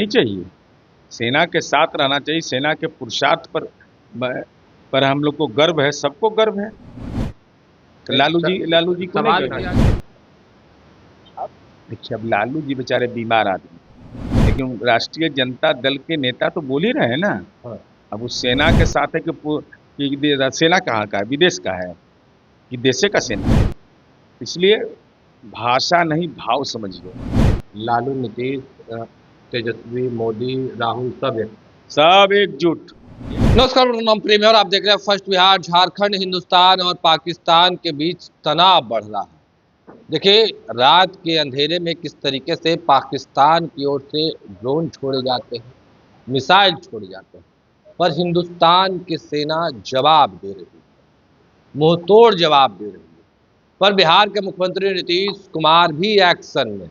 नहीं चाहिए। सेना के साथ रहना चाहिए। सेना के पुरुषार्थ पर हम लोग को गर्व है, सबको गर्व है। तो लालू जी को नहीं गर्व है? देखिए, अब लालू जी बेचारे बीमार आदमी, लेकिन राष्ट्रीय जनता दल के नेता तो बोल ही रहे हैं ना। अब उस सेना के साथ है कि सेना कहाँ का है, विदेश का है कि देशे का सेना है। इसलिए भाषा नहीं, भाव समझिए। लालू, नीतीश, तेजस्वी, मोदी, राहुल सब एकजुट। नमस्कार, नाम प्रेमी और आप देख रहे हैं फर्स्ट बिहार। झारखंड, हिंदुस्तान और पाकिस्तान के बीच तनाव बढ़ रहा है। देखिए, रात के अंधेरे में किस तरीके से पाकिस्तान की ओर से ड्रोन छोड़े जाते हैं, मिसाइल छोड़े जाते हैं, पर हिंदुस्तान की सेना जवाब दे रही है, मुंहतोड़ जवाब दे रही है। पर बिहार के मुख्यमंत्री नीतीश कुमार भी एक्शन में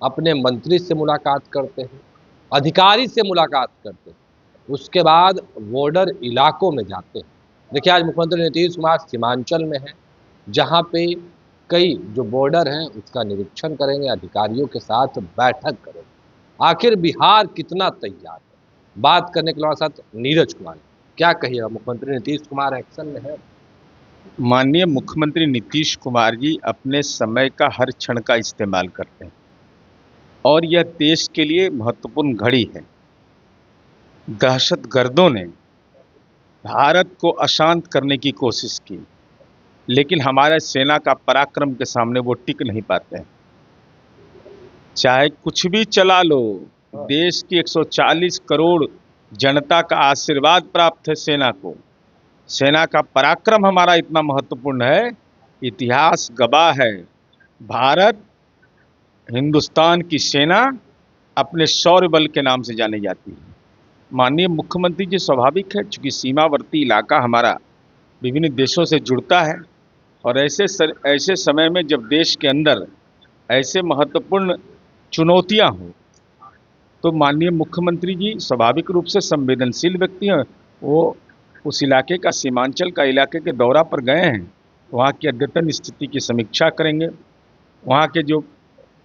अपने मंत्री से मुलाकात करते हैं, अधिकारी से मुलाकात करते हैं, उसके बाद बॉर्डर इलाकों में जाते हैं। देखिए, आज मुख्यमंत्री नीतीश कुमार सीमांचल में हैं, जहां पे कई जो बॉर्डर हैं उसका निरीक्षण करेंगे, अधिकारियों के साथ बैठक करेंगे। आखिर बिहार कितना तैयार है, बात करने के लिए हमारे साथ नीरज कुमार। क्या कहिएगा, मुख्यमंत्री नीतीश कुमार एक्शन में है? माननीय मुख्यमंत्री नीतीश कुमार जी अपने समय का हर क्षण का इस्तेमाल करते हैं और यह देश के लिए महत्वपूर्ण घड़ी है। दहशतगर्दों ने भारत को अशांत करने की कोशिश की, लेकिन हमारे सेना का पराक्रम के सामने वो टिक नहीं पाते हैं। चाहे कुछ भी चला लो, देश की 140 करोड़ जनता का आशीर्वाद प्राप्त है सेना को। सेना का पराक्रम हमारा इतना महत्वपूर्ण है, इतिहास गवाह है। भारत, हिंदुस्तान की सेना अपने शौर्य बल के नाम से जानी जाती है। माननीय मुख्यमंत्री जी, स्वाभाविक है, चूंकि सीमावर्ती इलाका हमारा विभिन्न देशों से जुड़ता है और ऐसे समय में जब देश के अंदर ऐसे महत्वपूर्ण चुनौतियां हों, तो माननीय मुख्यमंत्री जी स्वाभाविक रूप से संवेदनशील व्यक्ति हैं। वो उस इलाके का, सीमांचल का इलाके के दौरा पर गए हैं, वहाँ की अद्यतन स्थिति की समीक्षा करेंगे। वहाँ के जो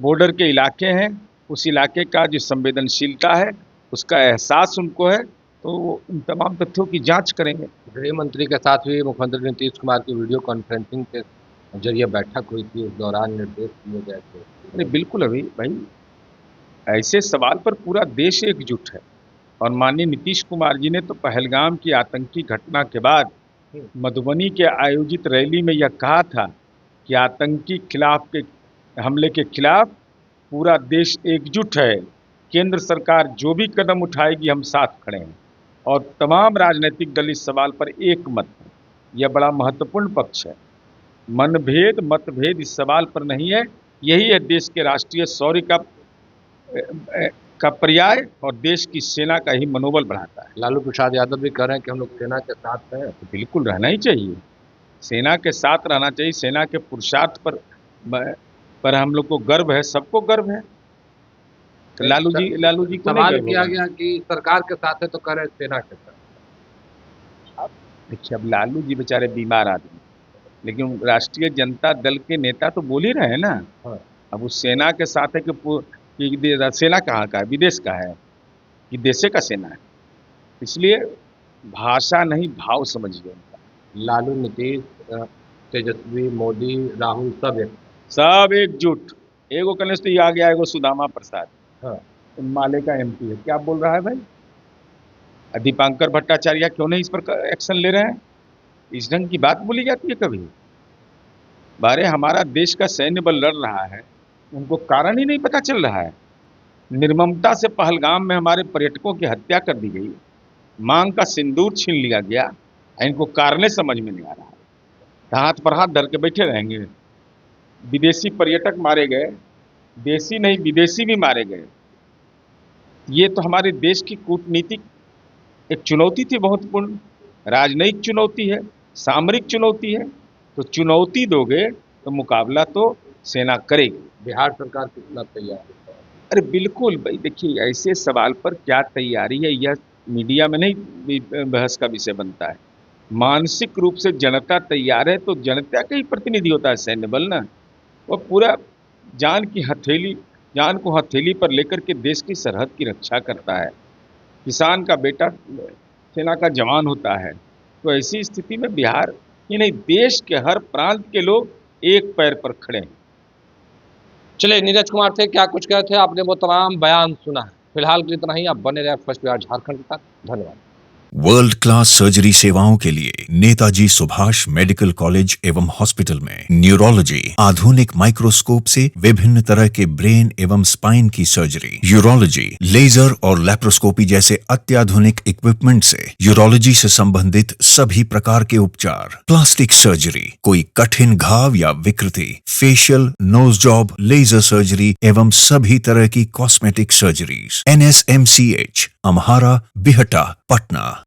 बॉर्डर के इलाके हैं, उस इलाके का जो संवेदनशीलता है, उसका एहसास उनको है, तो वो उन तमाम तथ्यों की जांच करेंगे। गृह मंत्री के साथ भी मुख्यमंत्री नीतीश कुमार की वीडियो कॉन्फ्रेंसिंग के जरिए बैठक हुई थी, उस दौरान निर्देश दिए गए थे। अरे बिल्कुल, अभी भाई ऐसे सवाल पर पूरा देश एकजुट है और माननीय नीतीश कुमार जी ने तो पहलगाम की आतंकी घटना के बाद मधुबनी के आयोजित रैली में यह कहा था कि आतंकी खिलाफ के हमले के खिलाफ पूरा देश एकजुट है। केंद्र सरकार जो भी कदम उठाएगी, हम साथ खड़े हैं। और तमाम राजनीतिक दल इस सवाल पर एक मत है। यह बड़ा महत्वपूर्ण पक्ष है। मतभेद इस सवाल पर नहीं है। यही है देश के राष्ट्रीय शौर्य का पर्याय और देश की सेना का ही मनोबल बढ़ाता है। लालू प्रसाद यादव भी कह रहे हैं कि हम लोग सेना के साथ हैं। तो बिल्कुल रहना ही चाहिए। सेना के साथ रहना चाहिए। सेना के पुरुषार्थ पर हम लोग को गर्व है, सबको गर्व है। तो लालू जी को सवाल नहीं किया गया कि सरकार के साथ है तो कह रहे सेना के साथ। देखिए, अब लालू जी बेचारे बीमार आदमी, लेकिन राष्ट्रीय जनता दल के नेता तो बोल ही रहे हैं ना। अब उस सेना के साथ है कि सेना कहाँ का है, विदेश का है कि देशे का सेना है। इसलिए भाषा नहीं, भाव समझिए उनका। लालू, नीतीश, तेजस्वी, मोदी, राहुल सब एकजुट। एगो कनेश तो ये आ गया, एगो सुदामा प्रसाद, माले का MP है। क्या बोल रहा है भाई? दीपांकर भट्टाचार्य क्यों नहीं इस पर एक्शन ले रहे हैं? इस ढंग की बात बोली जाती है कभी? बारे हमारा देश का सैन्य बल लड़ रहा है, उनको कारण ही नहीं पता चल रहा है। निर्ममता से पहलगाम में हमारे पर्यटकों की हत्या कर दी गई, मांग का सिंदूर छीन लिया गया, इनको कारणे समझ में नहीं आ रहा है। हाथ पर हाथ धर के बैठे रहेंगे। विदेशी पर्यटक मारे गए, देसी नहीं विदेशी भी मारे गए। ये तो हमारे देश की कूटनीतिक एक चुनौती थी, महत्वपूर्ण राजनयिक चुनौती है, सामरिक चुनौती है। तो चुनौती दोगे तो मुकाबला तो सेना करेगी। बिहार सरकार कितना तैयार है? अरे बिल्कुल भाई, देखिए ऐसे सवाल पर क्या तैयारी है, यह मीडिया में नहीं बहस का विषय बनता है। मानसिक रूप से जनता तैयार है, तो जनता का ही प्रतिनिधि होता है सैन्य बल ना। वो पूरा जान की हथेली जान को हथेली पर लेकर के देश की सरहद की रक्षा करता है। किसान का बेटा सेना का जवान होता है। तो ऐसी स्थिति में बिहार ही नहीं, देश के हर प्रांत के लोग एक पैर पर खड़े हैं। चलिए, नीरज कुमार थे, क्या कुछ कहे थे आपने, वो तमाम बयान सुना है। फिलहाल के लिए इतना ही। आप बने रहे फर्स्ट बिहार झारखंड के साथ। धन्यवाद। वर्ल्ड क्लास सर्जरी सेवाओं के लिए नेताजी सुभाष मेडिकल कॉलेज एवं हॉस्पिटल में न्यूरोलॉजी, आधुनिक माइक्रोस्कोप से विभिन्न तरह के ब्रेन एवं स्पाइन की सर्जरी, यूरोलॉजी, लेजर और लैप्रोस्कोपी जैसे अत्याधुनिक इक्विपमेंट से यूरोलॉजी से संबंधित सभी प्रकार के उपचार, प्लास्टिक सर्जरी, कोई कठिन घाव या विकृति, facial, nose job, laser surgery एवं सभी तरह की cosmetic surgeries. NSMCH, Amhara, Bihta, Patna.